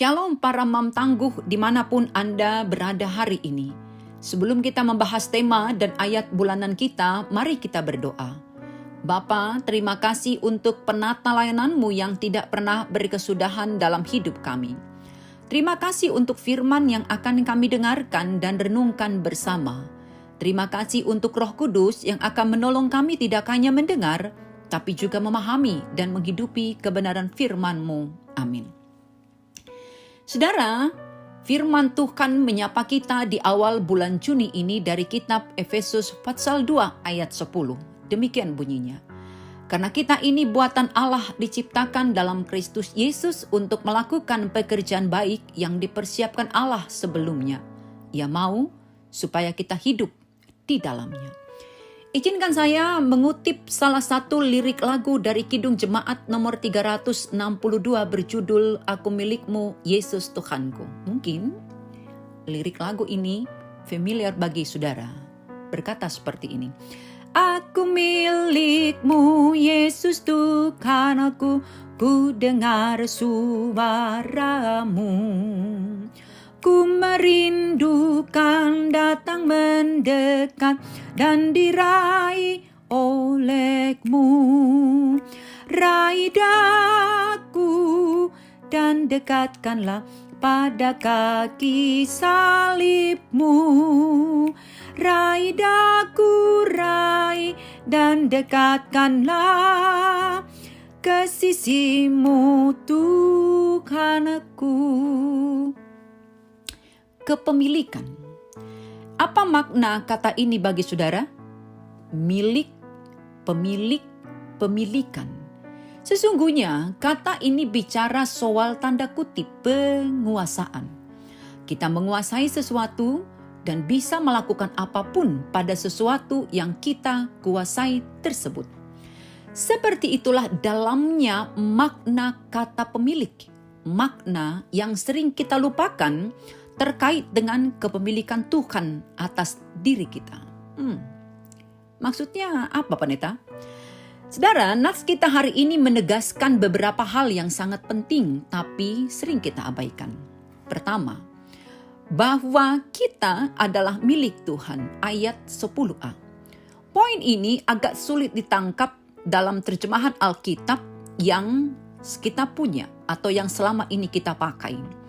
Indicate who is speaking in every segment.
Speaker 1: Shalom para mam tangguh dimanapun Anda berada hari ini. Sebelum kita membahas tema dan ayat bulanan kita, mari kita berdoa. Bapa, terima kasih untuk penata layanan-Mu yang tidak pernah berkesudahan dalam hidup kami. Terima kasih untuk firman yang akan kami dengarkan dan renungkan bersama. Terima kasih untuk Roh Kudus yang akan menolong kami tidak hanya mendengar, tapi juga memahami dan menghidupi kebenaran firman-Mu. Amin. Saudara, firman Tuhan menyapa kita di awal bulan Juni ini dari kitab Efesus pasal 2 ayat 10. Demikian bunyinya. Karena kita ini buatan Allah diciptakan dalam Kristus Yesus untuk melakukan pekerjaan baik yang dipersiapkan Allah sebelumnya. Ia mau supaya kita hidup di dalamnya. Izinkan saya mengutip salah satu lirik lagu dari Kidung Jemaat nomor 362 berjudul Aku Milikmu, Yesus Tuhanku. Mungkin lirik lagu ini familiar bagi saudara. Berkata seperti ini. Aku milikmu, Yesus Tuhan aku, ku dengar suaramu. Ku merindukan datang mendekat dan diraih olehmu. Raih daku dan dekatkanlah pada kaki salibmu. Raih daku, raih dan dekatkanlah ke sisimu Tuhan aku. Kepemilikan. Apa makna kata ini bagi saudara? Milik, pemilik, pemilikan. Sesungguhnya kata ini bicara soal tanda kutip penguasaan. Kita menguasai sesuatu dan bisa melakukan apapun pada sesuatu yang kita kuasai tersebut. Seperti itulah dalamnya makna kata pemilik. Makna yang sering kita lupakan terkait dengan kepemilikan Tuhan atas diri kita. Maksudnya apa, pendeta? Saudara, nats kita hari ini menegaskan beberapa hal yang sangat penting tapi sering kita abaikan. Pertama, bahwa kita adalah milik Tuhan, ayat 10a. Poin ini agak sulit ditangkap dalam terjemahan Alkitab yang kita punya atau yang selama ini kita pakai.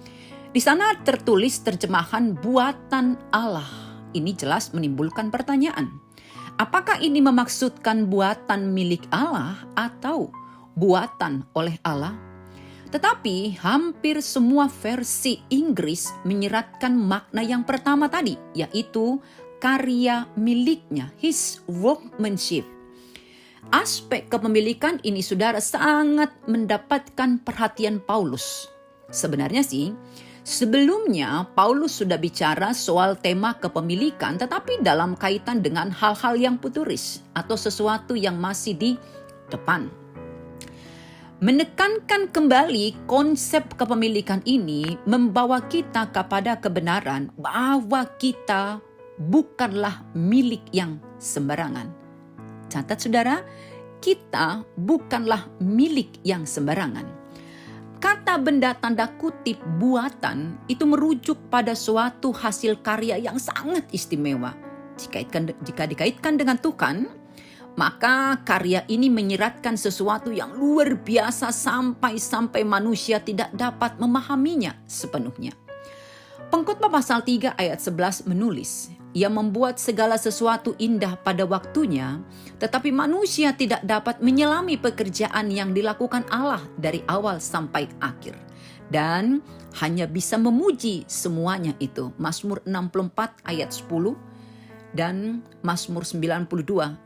Speaker 1: Di sana tertulis terjemahan buatan Allah. Ini jelas menimbulkan pertanyaan. Apakah ini memaksudkan buatan milik Allah atau buatan oleh Allah? Tetapi hampir semua versi Inggris menyeratkan makna yang pertama tadi, yaitu karya miliknya, his workmanship. Aspek kepemilikan ini saudara sangat mendapatkan perhatian Paulus. Sebenarnya sih, sebelumnya Paulus sudah bicara soal tema kepemilikan tetapi dalam kaitan dengan hal-hal yang futuris atau sesuatu yang masih di depan. Menekankan kembali konsep kepemilikan ini membawa kita kepada kebenaran bahwa kita bukanlah milik yang sembarangan. Catat saudara, kita bukanlah milik yang sembarangan. Kata benda tanda kutip buatan itu merujuk pada suatu hasil karya yang sangat istimewa. Jika dikaitkan dengan Tuhan, maka karya ini menyeratkan sesuatu yang luar biasa sampai manusia tidak dapat memahaminya sepenuhnya. Pengkhotbah pasal 3 ayat 11 menulis, Ia membuat segala sesuatu indah pada waktunya, tetapi manusia tidak dapat menyelami pekerjaan yang dilakukan Allah dari awal sampai akhir. Dan hanya bisa memuji semuanya itu. Mazmur 64 ayat 10 dan Mazmur 92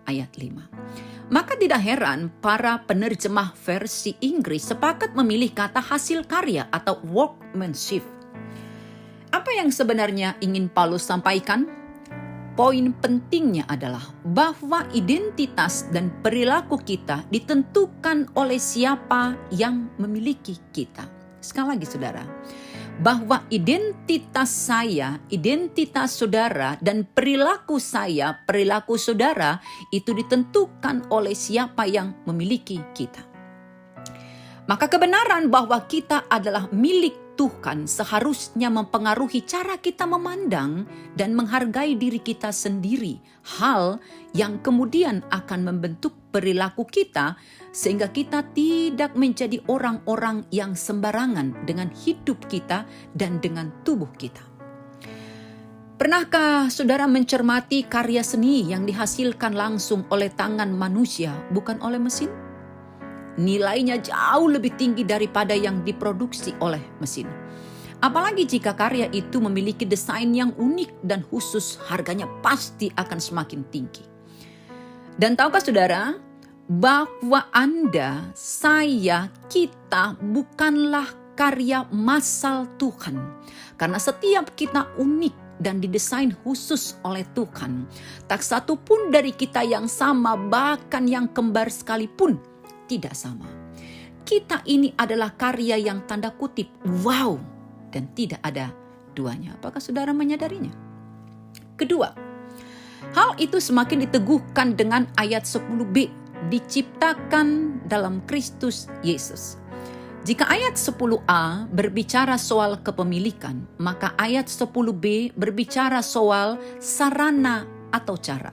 Speaker 1: ayat 5. Maka tidak heran para penerjemah versi Inggris sepakat memilih kata hasil karya atau workmanship. Apa yang sebenarnya ingin Paulus sampaikan? Poin pentingnya adalah bahwa identitas dan perilaku kita ditentukan oleh siapa yang memiliki kita. Sekali lagi saudara, bahwa identitas saya, identitas saudara, dan perilaku saya, perilaku saudara itu ditentukan oleh siapa yang memiliki kita. Maka kebenaran bahwa kita adalah milik Tuhan seharusnya mempengaruhi cara kita memandang dan menghargai diri kita sendiri. Hal yang kemudian akan membentuk perilaku kita sehingga kita tidak menjadi orang-orang yang sembarangan dengan hidup kita dan dengan tubuh kita. Pernahkah saudara mencermati karya seni yang dihasilkan langsung oleh tangan manusia, bukan oleh mesin? Nilainya jauh lebih tinggi daripada yang diproduksi oleh mesin. Apalagi jika karya itu memiliki desain yang unik dan khusus, harganya pasti akan semakin tinggi. Dan tahukah saudara, bahwa Anda, saya, kita bukanlah karya massal Tuhan. Karena setiap kita unik dan didesain khusus oleh Tuhan. Tak satu pun dari kita yang sama, bahkan yang kembar sekalipun, tidak sama. Kita ini adalah karya yang tanda kutip wow dan tidak ada duanya. Apakah saudara menyadarinya? Kedua, hal itu semakin diteguhkan dengan ayat 10b, diciptakan dalam Kristus Yesus. Jika ayat 10a berbicara soal kepemilikan, maka ayat 10b berbicara soal sarana atau cara.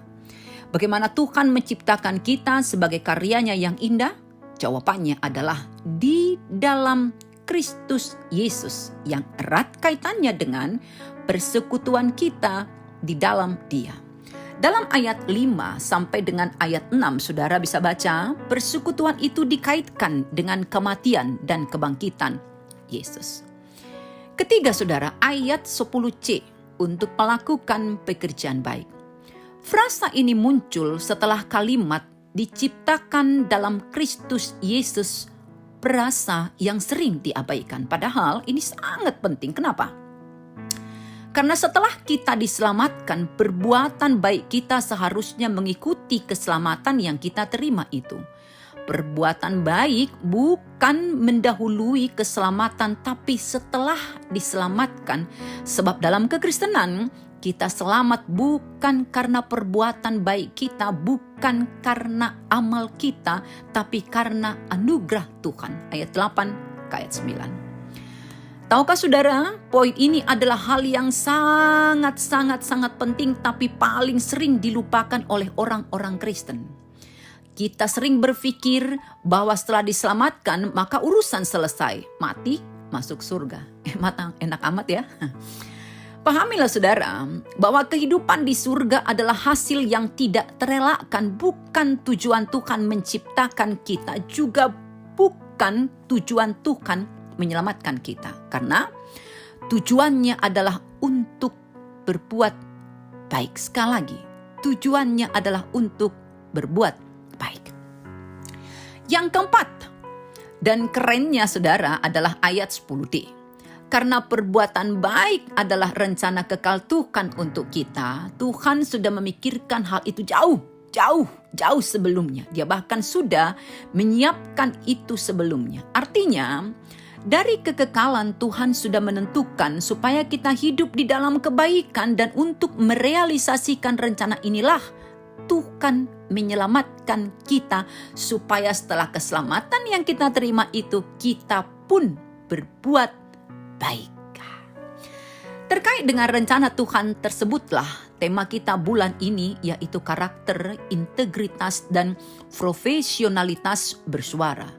Speaker 1: Bagaimana Tuhan menciptakan kita sebagai karyanya yang indah? Jawabannya adalah di dalam Kristus Yesus yang erat kaitannya dengan persekutuan kita di dalam Dia. Dalam ayat 5 sampai dengan ayat 6, saudara bisa baca, persekutuan itu dikaitkan dengan kematian dan kebangkitan Yesus. Ketiga saudara, ayat 10c untuk melakukan pekerjaan baik. Frasa ini muncul setelah kalimat diciptakan dalam Kristus Yesus, frasa yang sering diabaikan. Padahal ini sangat penting. Kenapa? Karena setelah kita diselamatkan, perbuatan baik kita seharusnya mengikuti keselamatan yang kita terima itu. Perbuatan baik bukan mendahului keselamatan, tapi setelah diselamatkan. Sebab dalam kekristenan, kita selamat bukan karena perbuatan baik kita, bukan karena amal kita, tapi karena anugerah Tuhan. Ayat 8 ke ayat 9. Tahukah saudara, poin ini adalah hal yang sangat penting, tapi paling sering dilupakan oleh orang-orang Kristen. Kita sering berpikir bahwa setelah diselamatkan, maka urusan selesai. Mati, masuk surga. Enak amat ya. Pahamilah saudara, bahwa kehidupan di surga adalah hasil yang tidak terelakkan, bukan tujuan Tuhan menciptakan kita, juga bukan tujuan Tuhan menyelamatkan kita. Karena tujuannya adalah untuk berbuat baik. Sekali lagi, tujuannya adalah untuk berbuat baik. Yang keempat, dan kerennya saudara, adalah ayat 10d. Karena perbuatan baik adalah rencana kekal Tuhan untuk kita, Tuhan sudah memikirkan hal itu jauh sebelumnya. Dia bahkan sudah menyiapkan itu sebelumnya. Artinya, dari kekekalan Tuhan sudah menentukan supaya kita hidup di dalam kebaikan, dan untuk merealisasikan rencana inilah Tuhan menyelamatkan kita supaya setelah keselamatan yang kita terima itu, kita pun berbuat baik. Terkait dengan rencana Tuhan tersebutlah tema kita bulan ini, yaitu karakter, integritas, dan profesionalitas bersuara.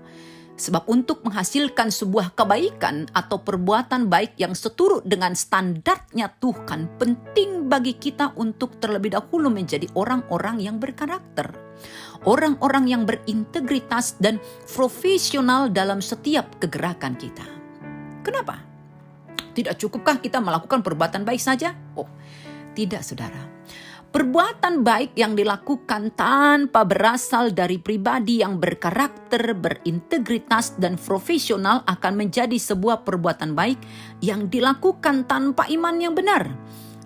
Speaker 1: Sebab untuk menghasilkan sebuah kebaikan atau perbuatan baik yang seturut dengan standarnya Tuhan, penting bagi kita untuk terlebih dahulu menjadi orang-orang yang berkarakter. Orang-orang yang berintegritas dan profesional dalam setiap kegerakan kita. Kenapa? Tidak cukupkah kita melakukan perbuatan baik saja? Oh, tidak saudara. Perbuatan baik yang dilakukan tanpa berasal dari pribadi yang berkarakter, berintegritas, dan profesional akan menjadi sebuah perbuatan baik yang dilakukan tanpa iman yang benar.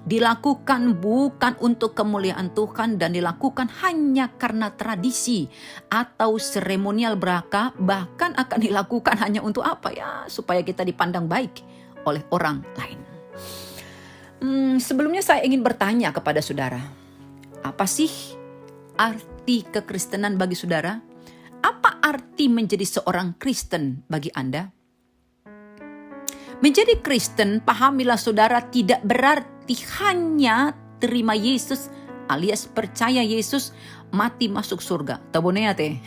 Speaker 1: Dilakukan bukan untuk kemuliaan Tuhan dan dilakukan hanya karena tradisi atau seremonial belaka, bahkan akan dilakukan hanya untuk apa ya? Supaya kita dipandang baik oleh orang lain. Sebelumnya saya ingin bertanya kepada saudara, apa sih arti kekristenan bagi saudara? Apa arti menjadi seorang Kristen bagi Anda? Menjadi Kristen, pahamilah saudara, tidak berarti hanya terima Yesus alias percaya Yesus, mati masuk surga. Tabonea teh.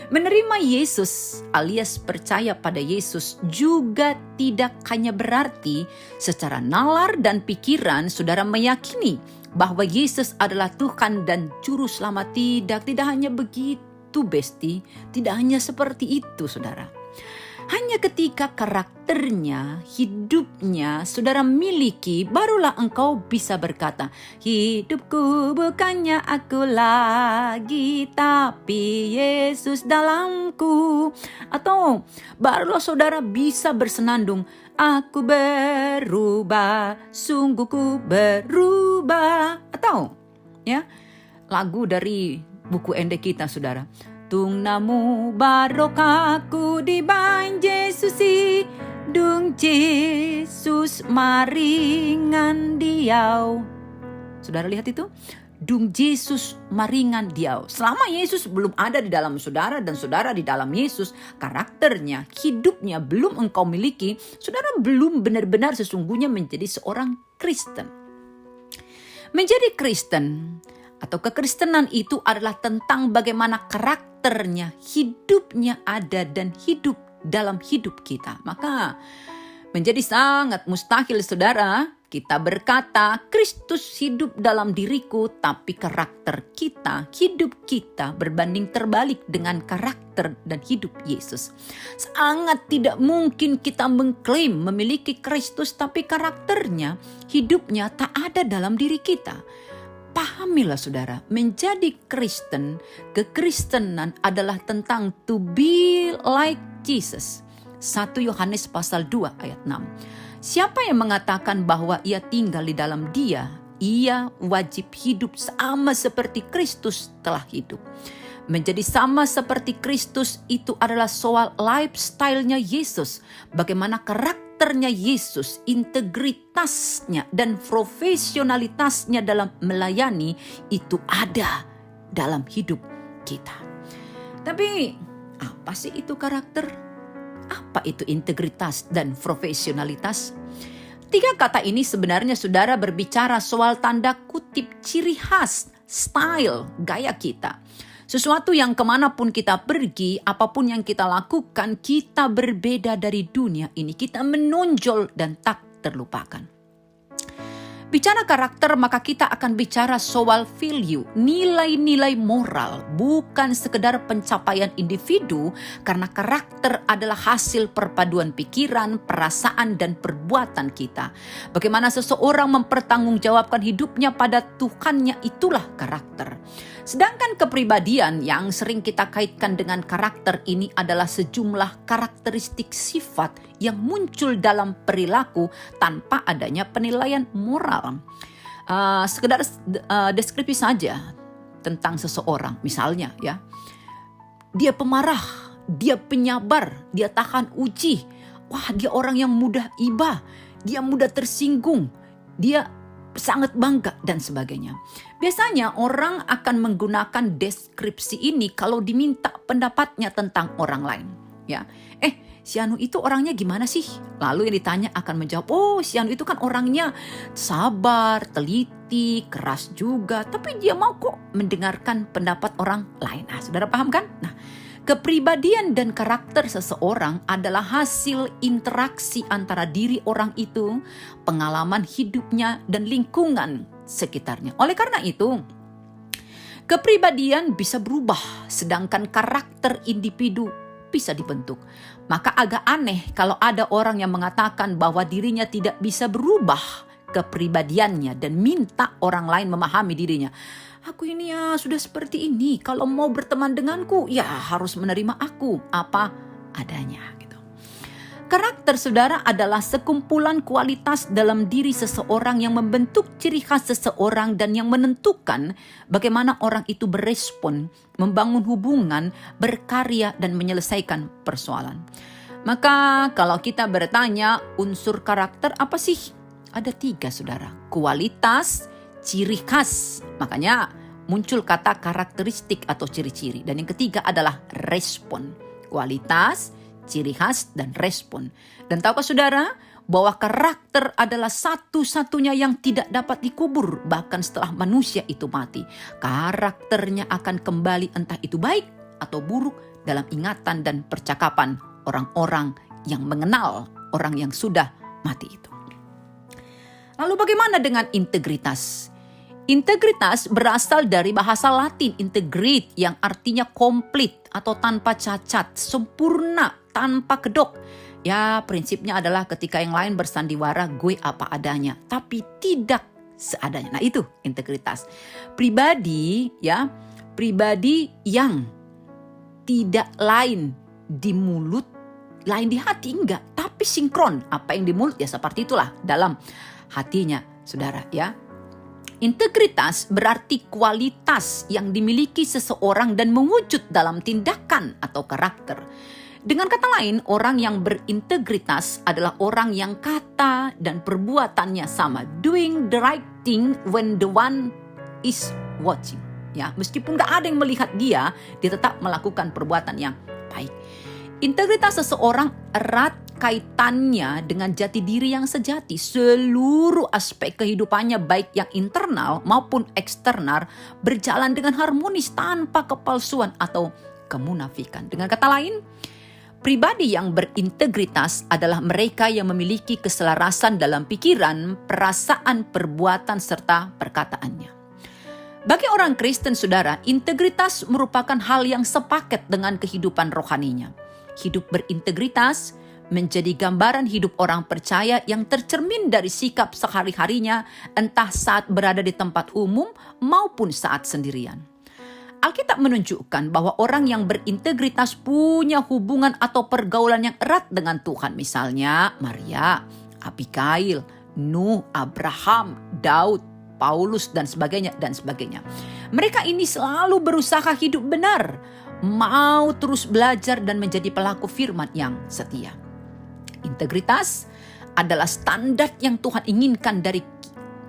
Speaker 1: Menerima Yesus alias percaya pada Yesus juga tidak hanya berarti secara nalar dan pikiran saudara meyakini bahwa Yesus adalah Tuhan dan Juru Selamat. Tidak hanya begitu, besti. Tidak hanya seperti itu, saudara. Hanya ketika karakternya, hidupnya saudara miliki, barulah engkau bisa berkata, hidupku bukannya aku lagi, tapi Yesus dalamku. Atau barulah saudara bisa bersenandung, aku berubah, sungguh ku berubah. Atau ya, lagu dari buku ende kita, saudara. Tung namu barokahku di bain Yesusi, dung Yesus maringan diau. Saudara lihat itu? Dung Yesus maringan diau. Selama Yesus belum ada di dalam saudara dan saudara di dalam Yesus, karakternya, hidupnya belum engkau miliki, saudara belum benar-benar sesungguhnya menjadi seorang Kristen. Menjadi Kristen atau kekristenan itu adalah tentang bagaimana karakternya, hidupnya ada dan hidup dalam hidup kita. Maka menjadi sangat mustahil, saudara, kita berkata Kristus hidup dalam diriku, tapi karakter kita, hidup kita berbanding terbalik dengan karakter dan hidup Yesus. Sangat tidak mungkin kita mengklaim memiliki Kristus tapi karakternya, hidupnya tak ada dalam diri kita. Pahamilah saudara, menjadi Kristen, kekristenan adalah tentang to be like Jesus. 1 Yohanes pasal 2 ayat 6. Siapa yang mengatakan bahwa ia tinggal di dalam Dia, ia wajib hidup sama seperti Kristus telah hidup. Menjadi sama seperti Kristus itu adalah soal lifestyle-nya Yesus. Bagaimana karakternya Yesus, integritasnya dan profesionalitasnya dalam melayani itu ada dalam hidup kita. Tapi apa sih itu karakter? Apa itu integritas dan profesionalitas? 3 kata ini sebenarnya saudara berbicara soal tanda kutip ciri khas, style, gaya kita. Sesuatu yang kemanapun kita pergi, apapun yang kita lakukan, kita berbeda dari dunia ini. Kita menonjol dan tak terlupakan. Bicara karakter, maka kita akan bicara soal value, nilai-nilai moral, bukan sekedar pencapaian individu, karena karakter adalah hasil perpaduan pikiran, perasaan, dan perbuatan kita. Bagaimana seseorang mempertanggungjawabkan hidupnya pada Tuhannya, itulah karakter. Sedangkan kepribadian yang sering kita kaitkan dengan karakter ini adalah sejumlah karakteristik sifat yang muncul dalam perilaku tanpa adanya penilaian moral. Sekedar deskripsi saja tentang seseorang, misalnya ya, dia pemarah, dia penyabar, dia tahan uji, wah dia orang yang mudah iba, dia mudah tersinggung, dia sangat bangga dan sebagainya. Biasanya orang akan menggunakan deskripsi ini kalau diminta pendapatnya tentang orang lain. Ya, si Anu itu orangnya gimana sih? Lalu yang ditanya akan menjawab, oh si Anu itu kan orangnya sabar, teliti, keras juga, tapi dia mau kok mendengarkan pendapat orang lain. Nah, saudara paham kan? Nah, kepribadian dan karakter seseorang adalah hasil interaksi antara diri orang itu, pengalaman hidupnya, dan lingkungan sekitarnya. Oleh karena itu, kepribadian bisa berubah, sedangkan karakter individu bisa dibentuk. Maka agak aneh kalau ada orang yang mengatakan bahwa dirinya tidak bisa berubah kepribadiannya dan minta orang lain memahami dirinya. Aku ini ya sudah seperti ini, kalau mau berteman denganku ya harus menerima aku apa adanya gitu. Karakter saudara adalah sekumpulan kualitas dalam diri seseorang yang membentuk ciri khas seseorang dan yang menentukan bagaimana orang itu berespon, membangun hubungan, berkarya dan menyelesaikan persoalan. Maka kalau kita bertanya unsur karakter apa sih? Ada 3 saudara, kualitas, ciri khas. Makanya muncul kata karakteristik atau ciri-ciri. Dan yang ketiga adalah respon. Kualitas, ciri khas, dan respon. Dan tahukah saudara bahwa karakter adalah satu-satunya yang tidak dapat dikubur bahkan setelah manusia itu mati. Karakternya akan kembali entah itu baik atau buruk dalam ingatan dan percakapan orang-orang yang mengenal orang yang sudah mati itu. Lalu bagaimana dengan integritas? Integritas berasal dari bahasa Latin integrate yang artinya komplit atau tanpa cacat, sempurna, tanpa kedok. Ya, prinsipnya adalah ketika yang lain bersandiwara, gue apa adanya, tapi tidak seadanya. Nah, itu integritas. Pribadi yang tidak lain di mulut, lain di hati, enggak, tapi sinkron. Apa yang di mulut ya seperti itulah dalam hatinya, saudara ya. Integritas berarti kualitas yang dimiliki seseorang dan mewujud dalam tindakan atau karakter. Dengan kata lain, orang yang berintegritas adalah orang yang kata dan perbuatannya sama. Doing the right thing when the one is watching. Ya, meskipun gak ada yang melihat dia tetap melakukan perbuatan yang baik. Integritas seseorang erat kaitannya dengan jati diri yang sejati. Seluruh aspek kehidupannya baik yang internal maupun eksternal berjalan dengan harmonis tanpa kepalsuan atau kemunafikan. Dengan kata lain, pribadi yang berintegritas adalah mereka yang memiliki keselarasan dalam pikiran, perasaan, perbuatan, serta perkataannya. Bagi orang Kristen, saudara, integritas merupakan hal yang sepaket dengan kehidupan rohaninya. Hidup berintegritas menjadi gambaran hidup orang percaya yang tercermin dari sikap sehari-harinya, entah saat berada di tempat umum maupun saat sendirian. Alkitab menunjukkan bahwa orang yang berintegritas punya hubungan atau pergaulan yang erat dengan Tuhan. Misalnya Maria, Abigail, Nuh, Abraham, Daud, Paulus, dan sebagainya, dan sebagainya. Mereka ini selalu berusaha hidup benar, mau terus belajar dan menjadi pelaku firman yang setia. Integritas adalah standar yang Tuhan inginkan dari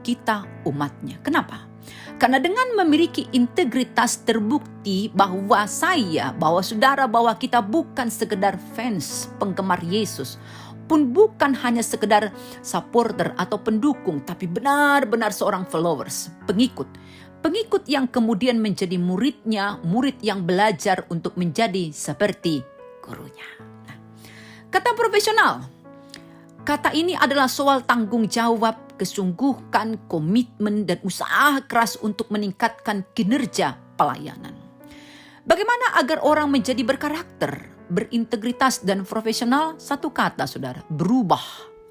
Speaker 1: kita umatnya. Kenapa? Karena dengan memiliki integritas terbukti bahwa saudara, bahwa kita bukan sekedar fans, penggemar Yesus, pun bukan hanya sekedar supporter atau pendukung, tapi benar-benar seorang followers, pengikut. Pengikut yang kemudian menjadi muridnya, murid yang belajar untuk menjadi seperti gurunya. Nah, kata profesional, kata ini adalah soal tanggung jawab, kesungguhan, komitmen, dan usaha keras untuk meningkatkan kinerja pelayanan. Bagaimana agar orang menjadi berkarakter, berintegritas, dan profesional? Satu kata, saudara, berubah.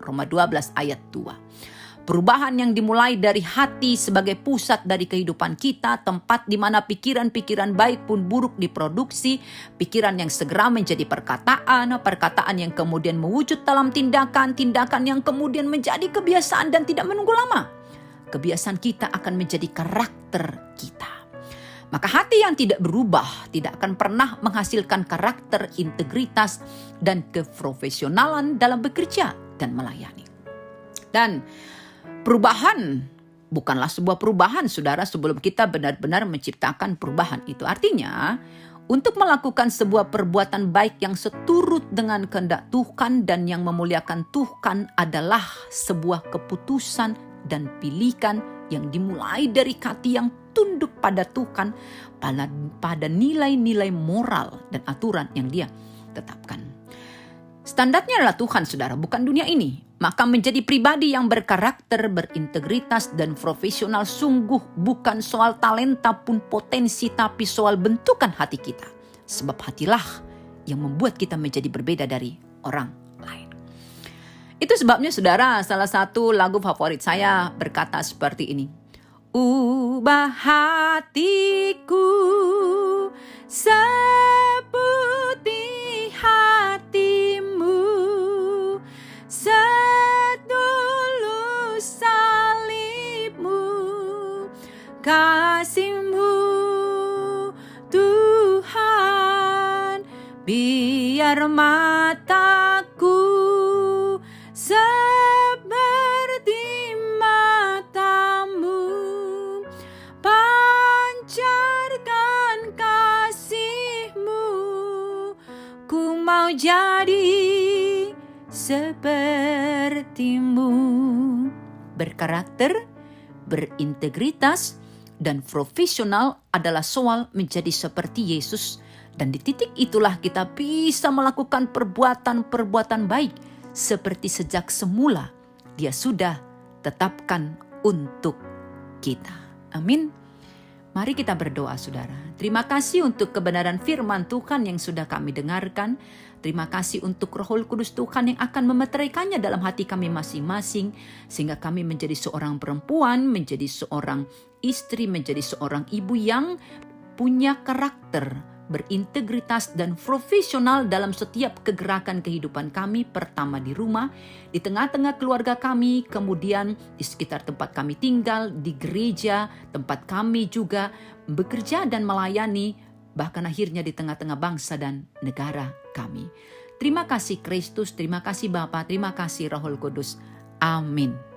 Speaker 1: Roma 12 ayat 2. Perubahan yang dimulai dari hati sebagai pusat dari kehidupan kita, tempat di mana pikiran-pikiran baik pun buruk diproduksi, pikiran yang segera menjadi perkataan, perkataan yang kemudian mewujud dalam tindakan, tindakan yang kemudian menjadi kebiasaan dan tidak menunggu lama. Kebiasaan kita akan menjadi karakter kita. Maka hati yang tidak berubah tidak akan pernah menghasilkan karakter, integritas, dan keprofesionalan dalam bekerja dan melayani. Dan perubahan bukanlah sebuah perubahan, saudara, sebelum kita benar-benar menciptakan perubahan itu. Artinya, untuk melakukan sebuah perbuatan baik yang seturut dengan kehendak Tuhan dan yang memuliakan Tuhan adalah sebuah keputusan dan pilihan yang dimulai dari hati yang tunduk pada Tuhan, pada nilai-nilai moral dan aturan yang Dia tetapkan. Standarnya adalah Tuhan, saudara, bukan dunia ini. Maka menjadi pribadi yang berkarakter, berintegritas, dan profesional sungguh bukan soal talenta pun potensi, tapi soal bentukan hati kita. Sebab hatilah yang membuat kita menjadi berbeda dari orang lain. Itu sebabnya, saudara, salah satu lagu favorit saya berkata seperti ini. Ubah hatiku seperti hatimu, setulus salibmu, kasihmu Tuhan, biar mataku seperti matamu, panjang sepertimu. Berkarakter, berintegritas, dan profesional adalah soal menjadi seperti Yesus. Dan di titik itulah kita bisa melakukan perbuatan-perbuatan baik seperti sejak semula Dia sudah tetapkan untuk kita. Amin. Mari kita berdoa, saudara. Terima kasih untuk kebenaran firman Tuhan yang sudah kami dengarkan. Terima kasih untuk Roh Kudus Tuhan yang akan memeteraikannya dalam hati kami masing-masing, sehingga kami menjadi seorang perempuan, menjadi seorang istri, menjadi seorang ibu yang punya karakter, berintegritas dan profesional dalam setiap kegerakan kehidupan kami, pertama di rumah, di tengah-tengah keluarga kami, kemudian di sekitar tempat kami tinggal, di gereja, tempat kami juga bekerja dan melayani, bahkan akhirnya di tengah-tengah bangsa dan negara kami. Terima kasih Kristus, terima kasih Bapa, terima kasih Roh Kudus. Amin.